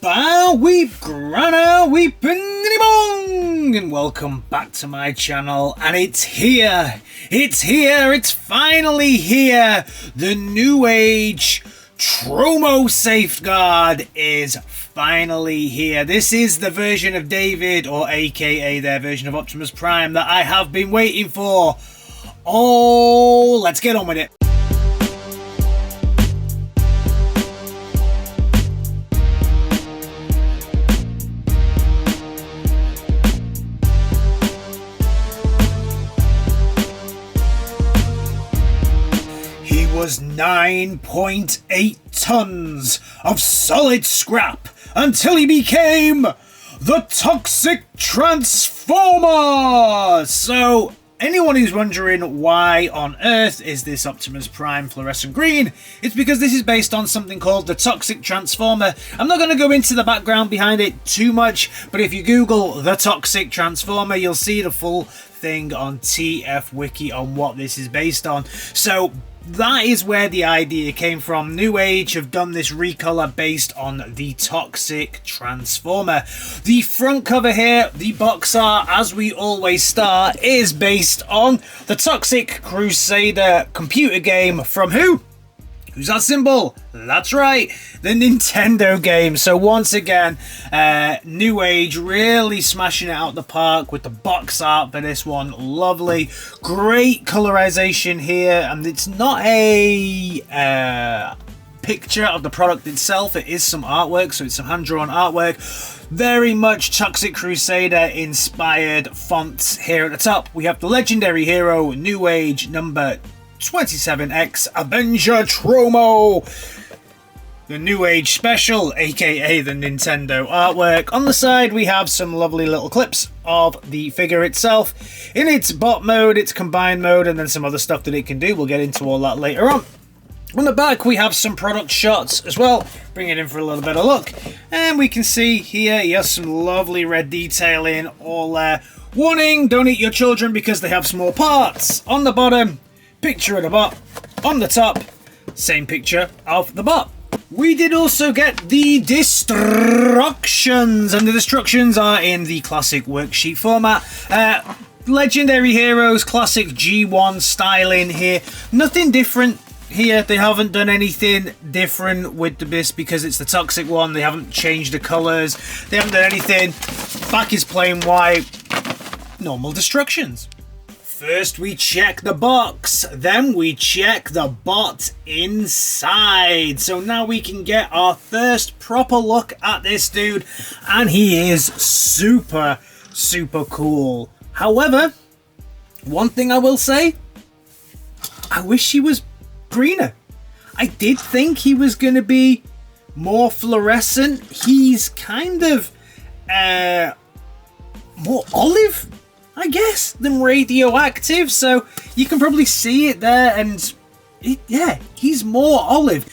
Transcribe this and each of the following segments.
bow, weep, grana, weep, and bong, and welcome back to my channel. And it's here, it's finally here. The Newage Tromo safeguard is finally here. This is the version of David, or aka their version of Optimus Prime, that I have been waiting for. Oh, let's get on with it. Was 9.8 tons of solid scrap until he became the Toxic Transformer. So anyone who's wondering why on earth is this Optimus Prime fluorescent green, it's because this is based on something called the Toxic Transformer. I'm not going to go into the background behind it too much, but if you Google the Toxic Transformer, you'll see the full thing on TF Wiki on what this is based on. So that is where the idea came from. Newage have done this recolor based on the Toxic Transformer. The front cover here, the box art, as we always start, is based on the Toxic Crusader computer game from who? Who's that symbol? That's right, the Nintendo game. So once again, Newage really smashing it out the park with the box art for this one. Lovely, great colorization here, and it's not a picture of the product itself. It is some artwork, so it's some hand-drawn artwork. Very much Toxic Crusader inspired fonts here at the top. We have the legendary hero Newage number 27X Avenger Tromo, the Newage special, aka the Nintendo artwork. On the side we have some lovely little clips of the figure itself in its bot mode, its combined mode, and then some other stuff that it can do. We'll get into all that later on. On the back we have some product shots as well, bring it in for a little better look, and we can see here he has some lovely red detailing all there. Warning, don't eat your children because they have small parts. On the bottom, picture of the bot. On the top, same picture of the bot. We did also get the destructions, and the destructions are in the classic worksheet format. Legendary heroes, classic G1 styling here. Nothing different here. They haven't done anything different with this because it's the Toxic one. They haven't changed the colors. They haven't done anything. Back is plain white. Normal destructions. First we check the box, then we check the bot inside. So now we can get our first proper look at this dude, and he is super cool. However, one thing I will say, I wish he was greener. I did think he was going to be more fluorescent. He's kind of more olive, I guess, than radioactive, so you can probably see it there, and yeah, he's more olive.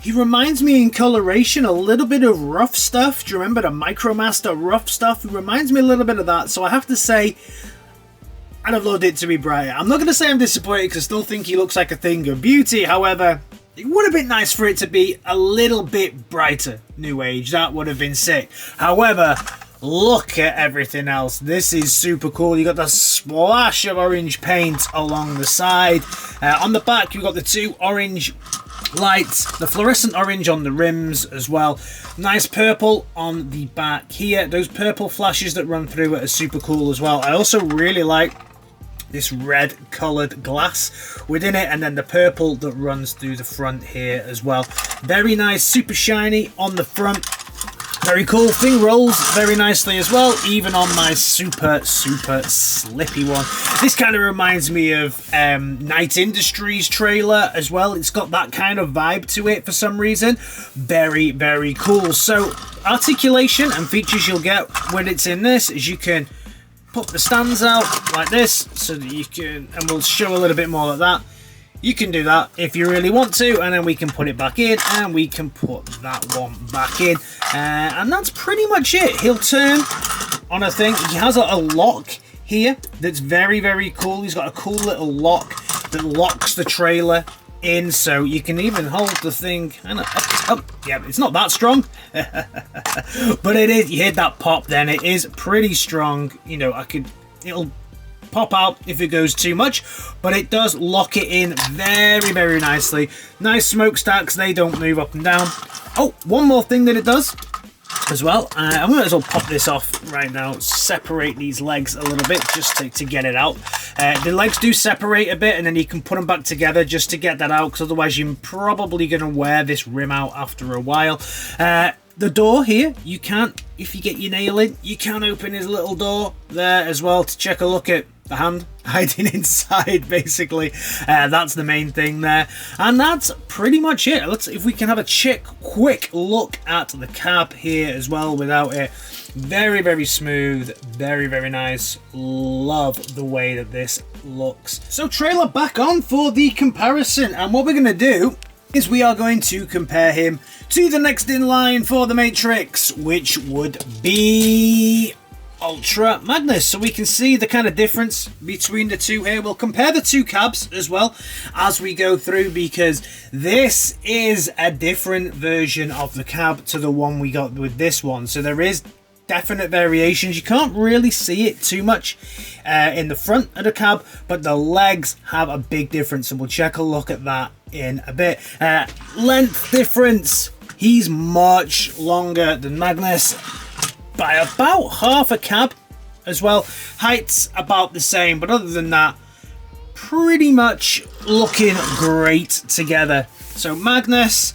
He reminds me in coloration a little bit of Rough Stuff. Do you remember the Micromaster Rough Stuff? He reminds me a little bit of that, so I have to say I'd have loved it to be brighter. I'm not going to say I'm disappointed because I still think he looks like a thing of beauty. However, it would have been nice for it to be a little bit brighter, Newage. That would have been sick. However, look at everything else. This is super cool. You got the splash of orange paint along the side. On the back, you've got the two orange lights, the fluorescent orange on the rims as well. Nice purple on the back here. Those purple flashes that run through it are super cool as well. I also really like this red coloured glass within it, and then the purple that runs through the front here as well. Very nice, super shiny on the front. Very cool. Thing rolls very nicely as well, even on my super slippy one. This kind of reminds me of Night Industries trailer as well. It's got that kind of vibe to it for some reason. Very cool. So articulation and features you'll get when it's in this is you can put the stands out like this so that you can, and we'll show a little bit more of that. You can do that if you really want to, and then we can put it back in, and we can put that one back in, and that's pretty much it. He'll turn on a thing. He has a lock here that's very cool. He's got a cool little lock that locks the trailer in, so you can even hold the thing and up. Yeah, it's not that strong, but it is. You hear that pop, then it is pretty strong. You know, it'll pop out if it goes too much, but it does lock it in very, very nicely. Nice smokestacks, they don't move up and down. Oh, one more thing that it does as well. I'm going to as well pop this off right now, separate these legs a little bit just to get it out. The legs do separate a bit, and then you can put them back together just to get that out, because otherwise you're probably going to wear this rim out after a while. The door here, you can't, if you get your nail in, you can open his little door there as well to check a look at the hand hiding inside, basically. That's the main thing there, and that's pretty much it. If we can have a quick look at the cab here as well without it. Very, very smooth, very, very nice. Love the way that this looks. So trailer back on for the comparison, and what we're going to do is we are going to compare him to the next in line for the Matrix, which would be Ultra Magnus. So we can see the kind of difference between the two here. We'll compare the two cabs as well as we go through, because this is a different version of the cab to the one we got with this one. So there is definite variations. You can't really see it too much in the front of the cab, but the legs have a big difference, and we'll check a look at that in a bit. Length difference, he's much longer than Magnus by about half a cab as well. Height's about the same, but other than that, pretty much looking great together. So Magnus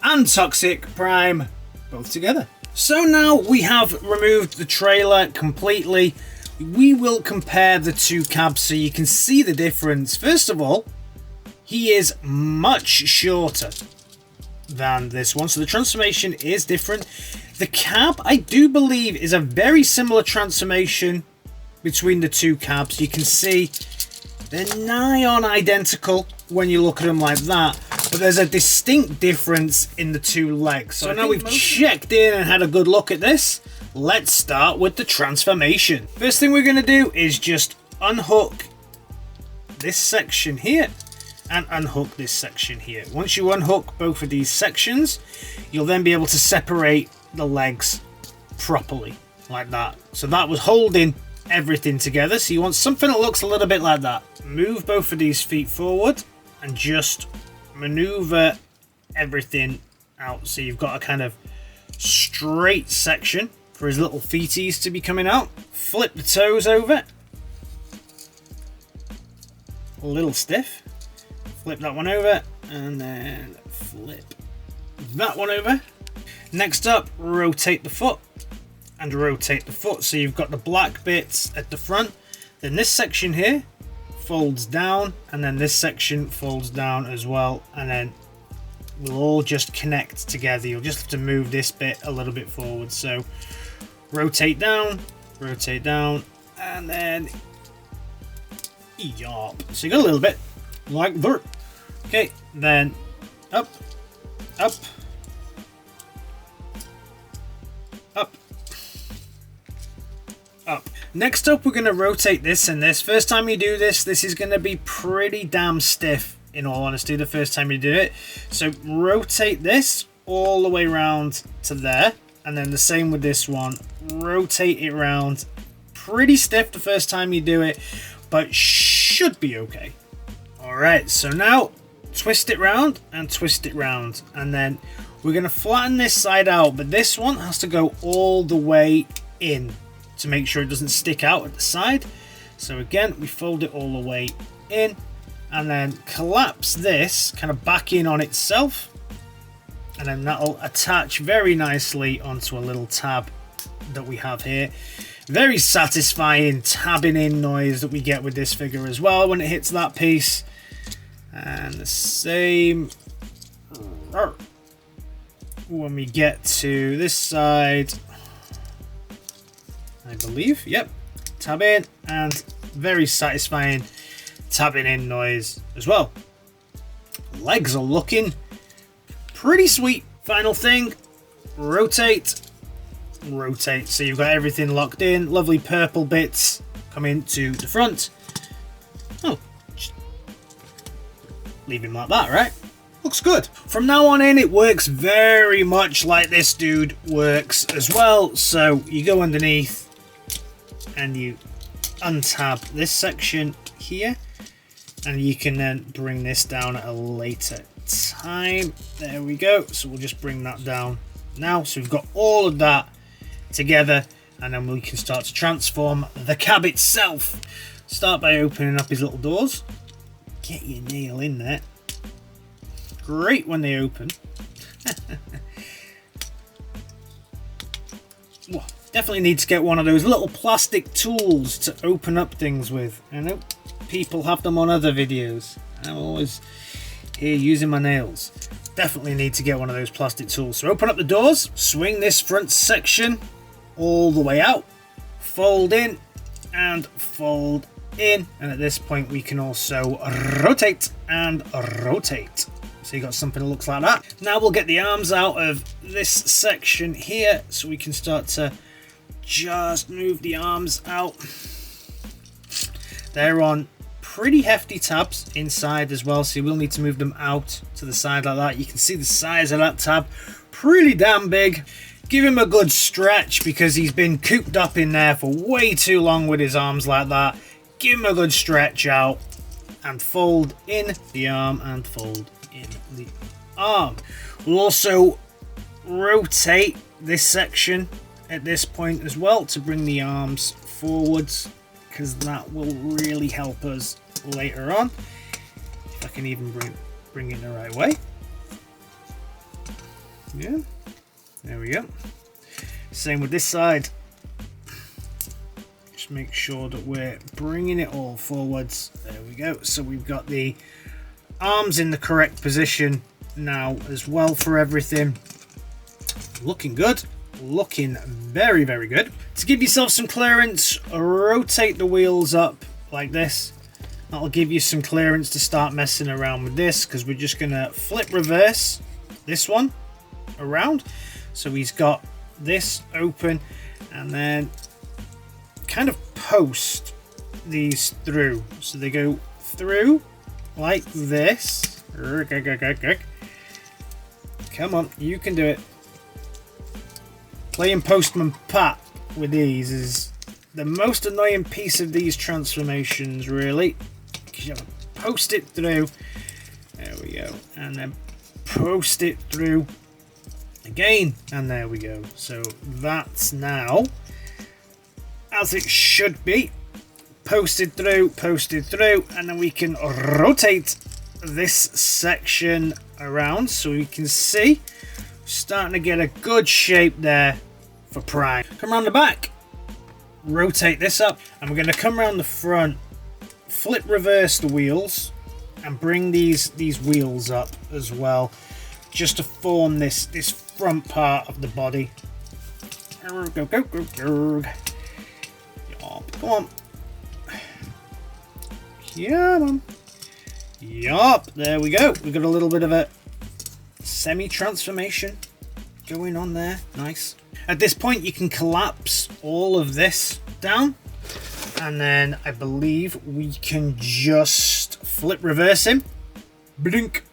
and Toxic Prime both together. So now we have removed the trailer completely. We will compare the two cabs so you can see the difference. First of all, he is much shorter than this one, so the transformation is different. The cab, I do believe, is a very similar transformation between the two cabs. You can see they're nigh on identical when you look at them like that, but there's a distinct difference in the two legs. So now we've checked in and had a good look at this, let's start with the transformation. First thing we're going to do is just unhook this section here and unhook this section here. Once you unhook both of these sections, you'll then be able to separate the legs properly like that. So that was holding everything together, so you want something that looks a little bit like that. Move both of these feet forward and just maneuver everything out, so you've got a kind of straight section for his little feeties to be coming out. Flip the toes over, a little stiff. Flip that one over, and then flip that one over. Next up, rotate the foot and rotate the foot, so you've got the black bits at the front. Then this section here folds down, and then this section folds down as well, and then we'll all just connect together. You'll just have to move this bit a little bit forward. So rotate down, and then yarp. So you got a little bit like that. Okay, then up, up, up, up. Next up, we're going to rotate this and this. First time you do this, this is going to be pretty damn stiff, in all honesty, the first time you do it. So rotate this all the way around to there, and then the same with this one. Rotate it around. Pretty stiff the first time you do it, but should be okay. Alright, so now twist it round and twist it round, and then we're going to flatten this side out, but this one has to go all the way in to make sure it doesn't stick out at the side. So again, we fold it all the way in, and then collapse this kind of back in on itself, and then that'll attach very nicely onto a little tab that we have here. Very satisfying tabbing in noise that we get with this figure as well when it hits that piece. And the same when we get to this side, I believe. Yep, tab in, and very satisfying tabbing in noise as well. Legs are looking pretty sweet. Final thing, rotate, rotate. So you've got everything locked in. Lovely purple bits coming to the front. Oh, leave him like that, right? Looks good. From now on in, it works very much like this dude works as well. So you go underneath and you untab this section here, and you can then bring this down at a later time. There we go. So we'll just bring that down now. So we've got all of that together, and then we can start to transform the cab itself. Start by opening up his little doors. Get your nail in there. Great when they open. Well, definitely need to get one of those little plastic tools to open up things with. I know people have them on other videos. I'm always here using my nails. Definitely need to get one of those plastic tools. So open up the doors, swing this front section all the way out, fold in and fold in, and at this point we can also rotate and rotate. So you got something that looks like that. Now we'll get the arms out of this section here, so we can start to just move the arms out. They're on pretty hefty tabs inside as well, so you will need to move them out to the side like that. You can see the size of that tab, pretty damn big. Give him a good stretch because he's been cooped up in there for way too long with his arms like that. Give him a good stretch out and fold in the arm and fold in the arm. We'll also rotate this section at this point as well to bring the arms forwards, because that will really help us later on. If I can even bring it the right way. Yeah, there we go. Same with this side. Just make sure that we're bringing it all forwards. There we go. So we've got the arms in the correct position now as well for everything. Looking good. Looking very, very good. To give yourself some clearance, rotate the wheels up like this. That'll give you some clearance to start messing around with this, because we're just going to flip reverse this one around. So he's got this open, and then kind of post these through. So they go through like this. Come on, you can do it. Playing Postman Pat with these is the most annoying piece of these transformations, really, because you have to post it through. There we go. And then post it through again, and there we go. So that's now as it should be. Posted through, and then we can rotate this section around so we can see we're starting to get a good shape there for Prime. Come around the back, rotate this up, and we're going to come around the front, flip reverse the wheels, and bring these wheels up as well, just to form this front part of the body. Go. Come on. Yup, there we go. We've got a little bit of a semi-transformation going on there. Nice. At this point, you can collapse all of this down, and then I believe we can just flip reverse him. Blink.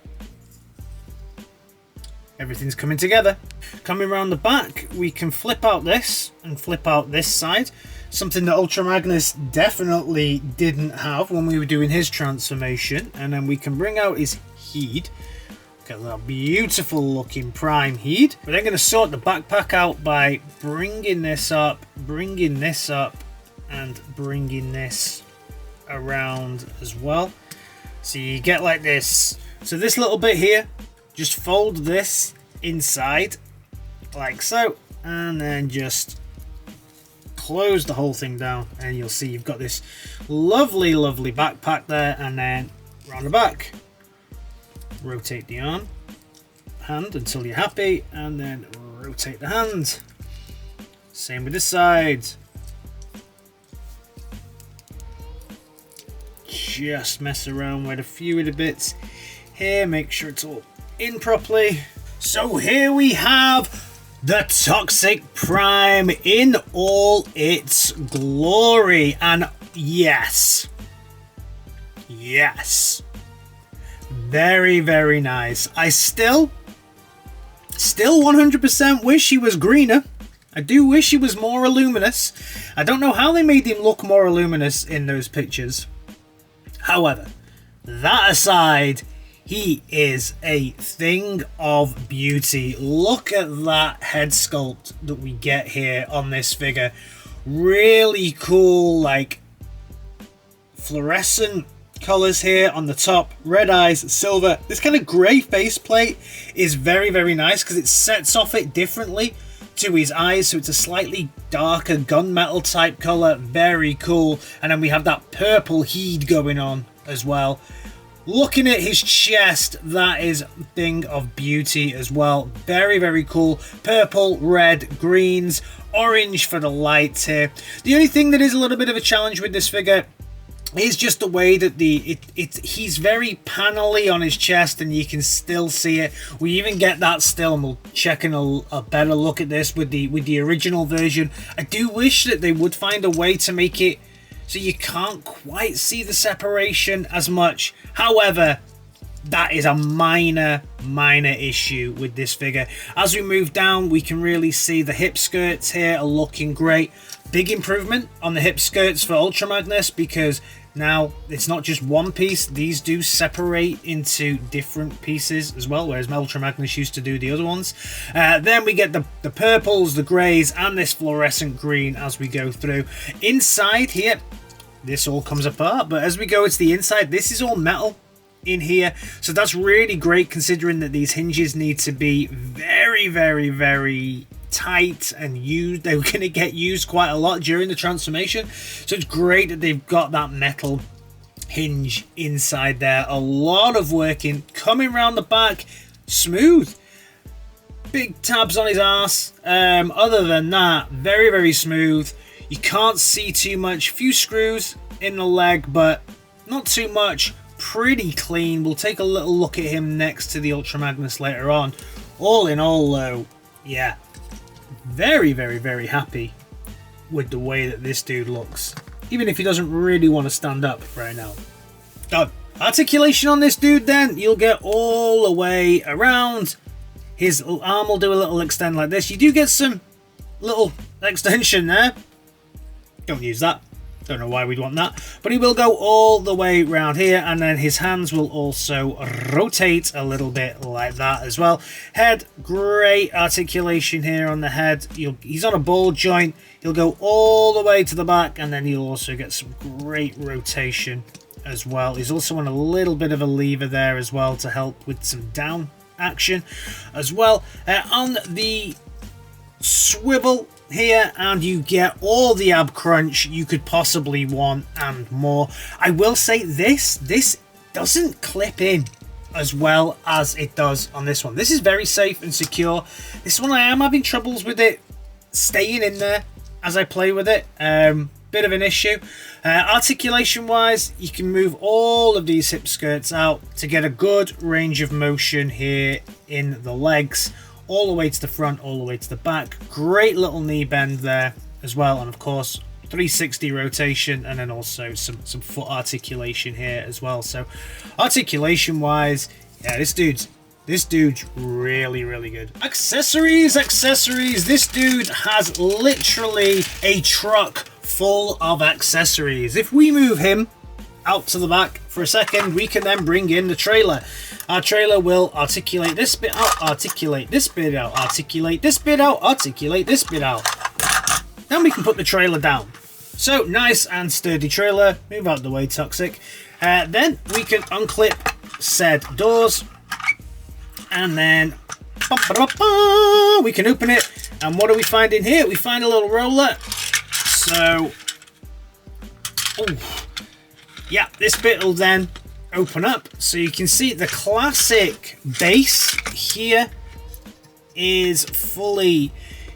Everything's coming together. Coming around the back, we can flip out this and flip out this side. Something that Ultra Magnus definitely didn't have when we were doing his transformation. And then we can bring out his head. Got that beautiful looking Prime head. We're then going to sort the backpack out by bringing this up, and bringing this around as well. So you get like this. So this little bit here, just fold this inside like so, and then just close the whole thing down, and you'll see you've got this lovely backpack there. And then round the back, rotate the hand until you're happy, and then rotate the hand. Same with this side. Just mess around with a few of the bits here, make sure it's all in properly. So here we have the Toxic Prime in all its glory. And yes, Very, very nice. I still 100% wish he was greener. I do wish he was more luminous. I don't know how they made him look more luminous in those pictures. However, that aside, he is a thing of beauty. Look at that head sculpt that we get here on this figure. Really cool, like, fluorescent colors here on the top. Red eyes, silver. This kind of grey faceplate is very, very nice because it sets off it differently to his eyes, so it's a slightly darker gunmetal type color. Very cool. And then we have that purple heat going on as well. Looking at his chest, that is a thing of beauty as well. Very, very cool. Purple, red, greens, orange for the lights here. The only thing that is a little bit of a challenge with this figure is just the way that he's very panelly on his chest, and you can still see it. We even get that still, and we'll check in a better look at this with the original version. I do wish that they would find a way to make it so you can't quite see the separation as much. However, that is a minor issue with this figure. As we move down, we can really see the hip skirts here are looking great. Big improvement on the hip skirts for Ultra Magnus, because now it's not just one piece. These do separate into different pieces as well, whereas Ultra Magnus used to do the other ones. Then we get the purples, the greys, and this fluorescent green as we go through. Inside here, this all comes apart, but as we go to the inside, this is all metal in here, so that's really great considering that these hinges need to be very, very, very tight and used. They're going to get used quite a lot during the transformation, so it's great that they've got that metal hinge inside there. A lot of working coming around the back, smooth. Big tabs on his ass. Other than that, very, very smooth. You can't see too much. Few screws in the leg, but not too much. Pretty clean. We'll take a little look at him next to the Ultra Magnus later on. All in all, though, yeah, very, very, very happy with the way that this dude looks, even if he doesn't really want to stand up right now. Done. Articulation on this dude, then you'll get all the way around. His arm will do a little extend like this. You do get some little extension there. Don't use that. Don't know why we'd want that, but he will go all the way around here, and then his hands will also rotate a little bit like that as well. Head, great articulation here on the head. He's on a ball joint. He'll go all the way to the back, and then you'll also get some great rotation as well. He's also on a little bit of a lever there as well to help with some down action as well. On the swivel here, and you get all the ab crunch you could possibly want and more. I will say this doesn't clip in as well as it does on this one. This is very safe and secure. This one I am having troubles with it staying in there as I play with it. Bit of an issue. Articulation wise, you can move all of these hip skirts out to get a good range of motion here in the legs, all the way to the front, all the way to the back. Great little knee bend there as well, and of course 360 rotation, and then also some foot articulation here as well. So articulation wise, yeah, this dude's really, really good. Accessories. This dude has literally a truck full of accessories. If we move him out to the back for a second, we can then bring in the trailer. Our trailer will articulate this bit out, articulate this bit out, articulate this bit out, articulate this bit out. Then we can put the trailer down. So nice and sturdy trailer. Move out of the way, Toxic. Then we can unclip said doors, and then we can open it. And what do we find in here? We find a little roller. So, yeah, this bit will then open up, so you can see the classic base here is fully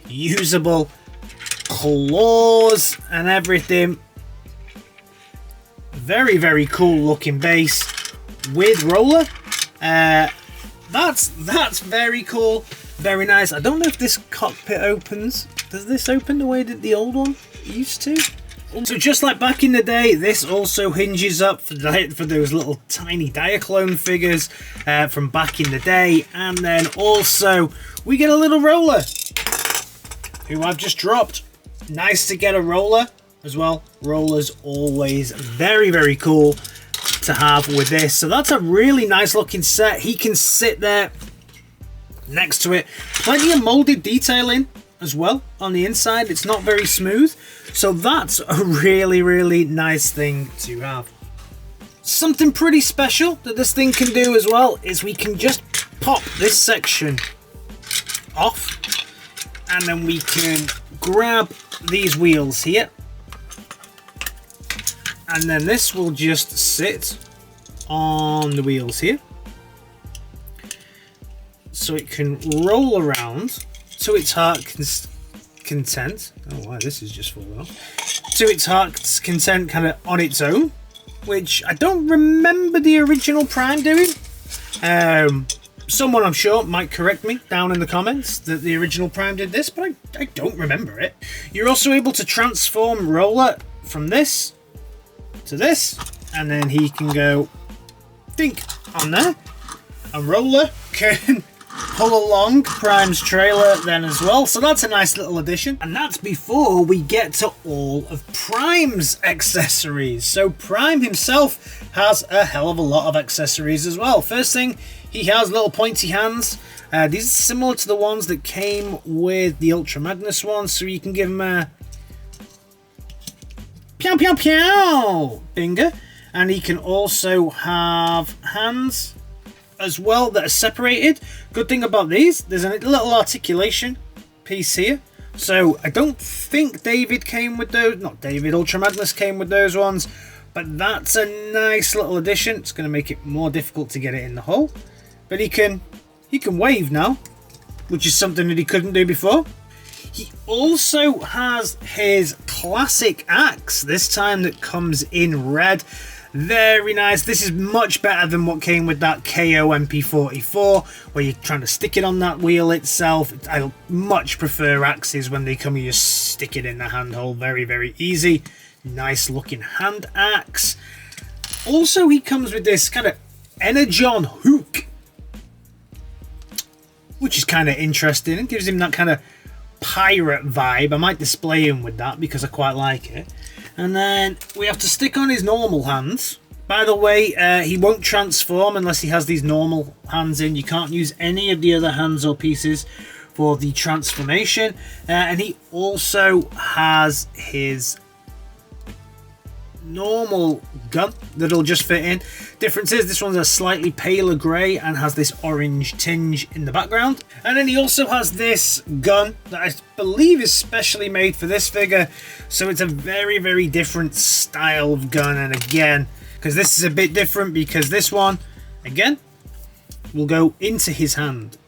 usable. Claws and everything. Very, very cool looking base with roller. That's very cool, very nice. I don't know if this cockpit opens. Does this open the way that the old one used to, So just like back in the day, this also hinges up for those little tiny Diaclone figures from back in the day. And then also we get a little roller, who I've just dropped. Nice to get a roller as well. Rollers always very, very cool to have with this. So that's a really nice looking set. He can sit there next to it. Plenty of molded detailing as well on the inside. It's not very smooth, so that's a really, really nice thing to have. Something pretty special that this thing can do as well is we can just pop this section off, and then we can grab these wheels here, and then this will just sit on the wheels here, so it can roll around to its heart's content. Oh wow, this is just falling off. To its heart's content, kind of on its own, which I don't remember the original Prime doing. Someone, I'm sure, might correct me down in the comments that the original Prime did this, but I don't remember it. You're also able to transform Roller from this to this, and then he can go think on there, and Roller can pull along Prime's trailer then as well. So that's a nice little addition, and that's before we get to all of Prime's accessories. So Prime himself has a hell of a lot of accessories as well. First thing, he has little pointy hands. These are similar to the ones that came with the Ultra Magnus one, so you can give him a pew pew pew finger, and he can also have hands as well that are separated. Good thing about these, there's a little articulation piece here, so I don't think David came with those, not David, Ultra Magnus came with those ones, but that's a nice little addition. It's going to make it more difficult to get it in the hole, but he can wave now, which is something that he couldn't do before. He also has his classic axe, this time that comes in red. Very nice. This is much better than what came with that KO MP44, where you're trying to stick it on that wheel itself. I much prefer axes when they come, you just stick it in the handhold. Very, very easy. Nice looking hand axe. Also, he comes with this kind of Energon hook, which is kind of interesting. It gives him that kind of pirate vibe. I might display him with that because I quite like it. And then we have to stick on his normal hands. By the way, he won't transform unless he has these normal hands in. You can't use any of the other hands or pieces for the transformation. And he also has his normal gun that'll just fit in. Difference is this one's a slightly paler grey and has this orange tinge in the background. And then he also has this gun that I believe is specially made for this figure, so it's a very, very different style of gun. And again, because this is a bit different, because this one again will go into his hand,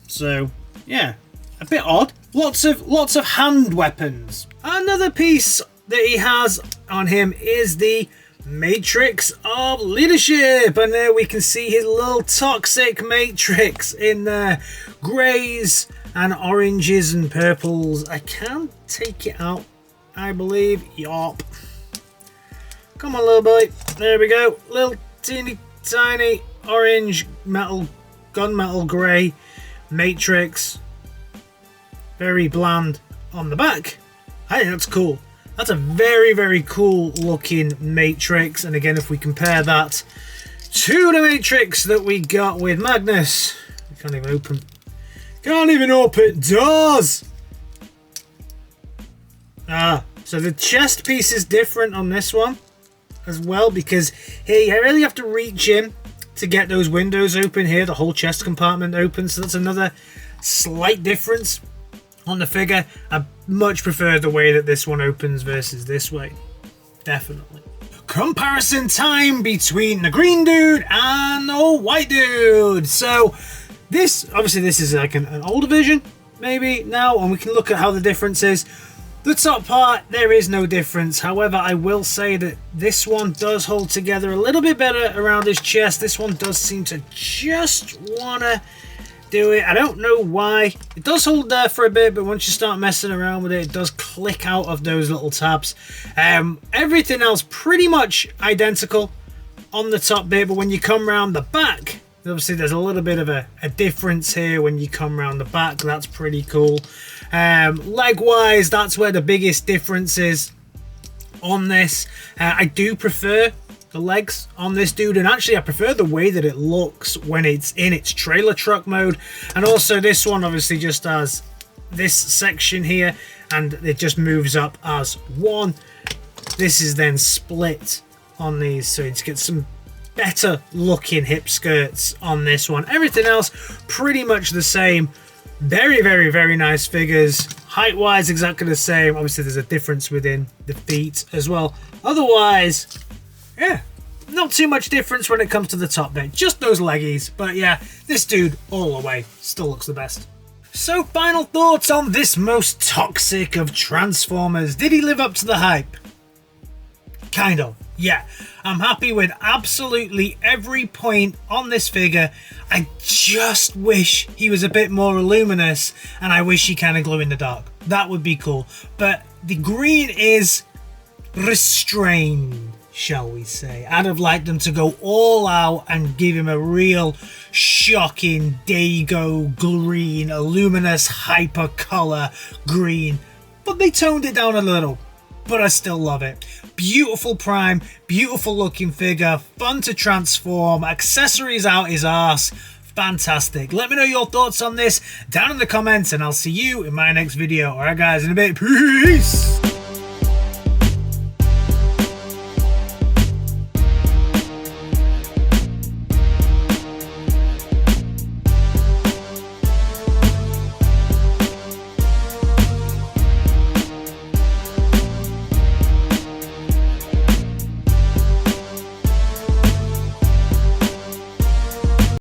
so yeah, a bit odd. Lots of hand weapons. Another piece that he has on him is the Matrix of Leadership, and there we can see his little toxic matrix in there, greys and oranges and purples. I can take it out, I believe. Yup. Come on, little boy. There we go. Little teeny tiny orange metal, gunmetal grey matrix. Very bland on the back. I think that's cool. That's a very, very cool looking matrix. And again, if we compare that to the matrix that we got with Magnus, we can't even open doors. So the chest piece is different on this one as well, because here you really have to reach in to get those windows open here, the whole chest compartment open. So that's another slight difference on the figure. I much prefer the way that this one opens versus this way. Definitely. Comparison time between the green dude and the white dude. So this, obviously this is like an older version maybe now, and we can look at how the difference is. The top part, there is no difference. However, I will say that this one does hold together a little bit better around his chest. This one does seem to just wanna do it. I don't know why. It does hold there for a bit, but once you start messing around with it, it does click out of those little tabs. Everything else pretty much identical on the top bit, but when you come around the back, obviously there's a little bit of a difference here when you come around the back. That's pretty cool. Leg-wise, that's where the biggest difference is on this. I do prefer the legs on this dude, and actually I prefer the way that it looks when it's in its trailer truck mode. And also this one obviously just has this section here, and it just moves up as one. This is then split on these, so you get some better looking hip skirts on this one. Everything else pretty much the same. Very, very, very nice figures. Height wise exactly the same. Obviously there's a difference within the feet as well. Otherwise, yeah, not too much difference when it comes to the top bit. Just those leggies. But yeah, this dude all the way still looks the best. So final thoughts on this most toxic of Transformers. Did he live up to the hype? Kind of. Yeah, I'm happy with absolutely every point on this figure. I just wish he was a bit more luminous, and I wish he kind of glow in the dark. That would be cool. But the green is restrained, shall we say. I'd have liked them to go all out and give him a real shocking Dago green, a luminous hyper color green. But they toned it down a little. But I still love it. Beautiful Prime, beautiful looking figure, fun to transform, accessories out his arse, fantastic. Let me know your thoughts on this down in the comments, and I'll see you in my next video. Alright guys, in a bit, peace!